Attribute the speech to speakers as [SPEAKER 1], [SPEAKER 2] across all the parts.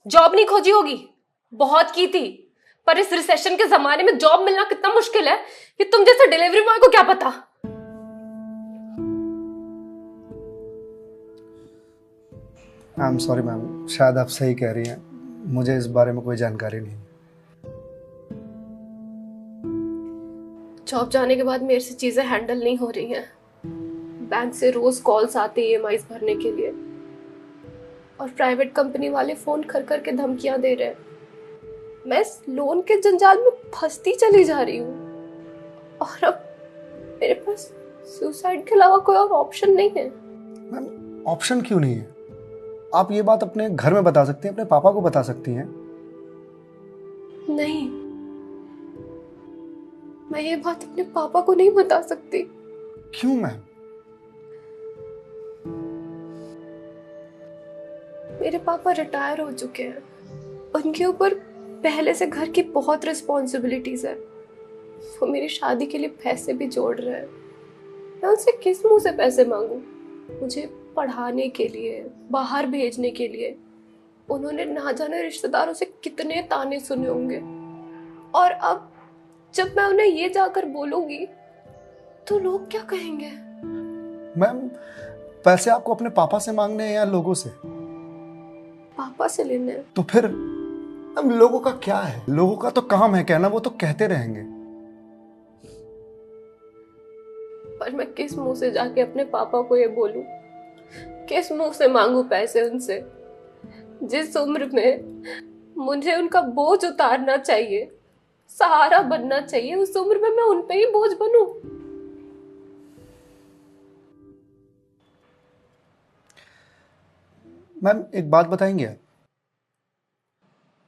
[SPEAKER 1] Job नहीं खोजी होगी, बहुत की थी, पर इस रिसेशन के जमाने में जॉब मिलना कितना मुश्किल है ये तुम जैसे डिलीवरी बॉय को क्या पता।
[SPEAKER 2] आई एम सॉरी मैम, शायद आप सही कह रही हैं, मुझे इस बारे में कोई जानकारी नहीं।
[SPEAKER 1] जॉब जाने के बाद मेरे से चीजें हैंडल नहीं हो रही हैं। बैंक से रोज कॉल्स आते हैं ईएमआईज भरने के लिए, और प्राइवेट कंपनी वाले फोन कर कर के धमकियां दे रहे हैं। मैं इस लोन के जंजाल में फंसती चली जा रही हूँ, और अब मेरे पास सुसाइड के अलावा कोई और ऑप्शन नहीं है।
[SPEAKER 2] मैम ऑप्शन क्यों नहीं है? आप ये बात अपने घर में बता सकती हैं, अपने पापा को बता सकती हैं।
[SPEAKER 1] नहीं, मैं ये बात अपने पापा को नहीं बता सकती।
[SPEAKER 2] क्यों मैम?
[SPEAKER 1] मेरे पापा रिटायर हो चुके हैं, उनके ऊपर पहले से घर की बहुत रिस्पॉन्सिबिलिटीज है। वो मेरी शादी के लिए पैसे भी जोड़ रहे हैं। मैं उनसे किस मुंह से पैसे मांगू? मुझे पढ़ाने के लिए, बाहर भेजने के लिए उन्होंने ना जाने रिश्तेदारों से कितने ताने सुने होंगे, और अब जब मैं उन्हें ये जाकर बोलूंगी तो लोग क्या कहेंगे?
[SPEAKER 2] मैम पैसे आपको अपने पापा से मांगने हैं या लोगों से?
[SPEAKER 1] पापा से लेने हैं।
[SPEAKER 2] तो फिर अब लोगों का क्या है? लोगों का तो काम है कहना, वो तो कहते रहेंगे।
[SPEAKER 1] पर मैं किस मुंह से जाके अपने पापा को ये बोलूं? किस मुंह से मांगू पैसे उनसे? जिस उम्र में मुझे उनका बोझ उतारना चाहिए, सहारा बनना चाहिए, उस उम्र में मैं उन पे ही बोझ बनूं?
[SPEAKER 2] मैम एक बात बताएंगे आप,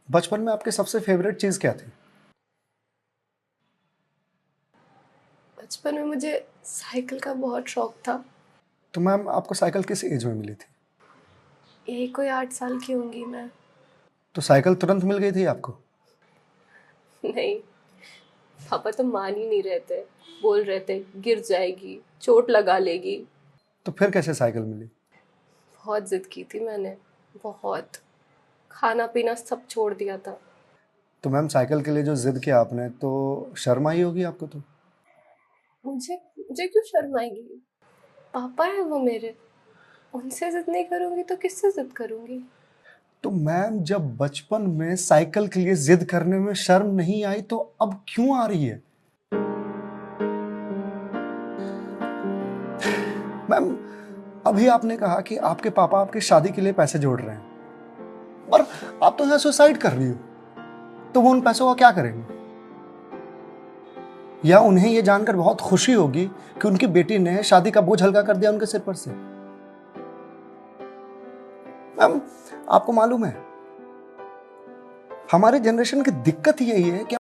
[SPEAKER 2] बचपन में आपके सबसे फेवरेट चीज क्या थी?
[SPEAKER 1] बचपन में मुझे साइकिल का बहुत शौक था।
[SPEAKER 2] तो मैम आपको साइकिल किस एज में मिली थी?
[SPEAKER 1] यही कोई 8 साल की होंगी मैं।
[SPEAKER 2] तो साइकिल तुरंत मिल गई थी आपको?
[SPEAKER 1] नहीं, पापा तो मान ही नहीं रहे थे। बोल रहे थे गिर जाएगी, चोट लगा लेगी।
[SPEAKER 2] तो फिर कैसे साइकिल मिली?
[SPEAKER 1] बहुत जिद की थी मैंने, बहुत। खाना पीना सब छोड़ दिया था।
[SPEAKER 2] तो मैम साइकिल के लिए जो जिद किया आपने, तो शर्म आई होगी आपको तो?
[SPEAKER 1] मुझे मुझे क्यों शर्म आएगी? पापा है वो मेरे, उनसे जिद नहीं करूंगी तो किससे जिद करूंगी?
[SPEAKER 2] तो मैम जब बचपन में साइकिल के लिए जिद करने में शर्म नहीं आई, तो अब क्यों आ रही है? मैम अभी आपने कहा कि आपके पापा आपकी शादी के लिए पैसे जोड़ रहे हैं, और आप तो यहाँ सुसाइड कर रही हो, तो वो उन पैसों का क्या करेंगे? या उन्हें ये जानकर बहुत खुशी होगी कि उनकी बेटी ने शादी का बोझ हल्का कर दिया उनके सिर पर से। मैम आपको मालूम है, हमारे जनरेशन की दिक्कत यही है कि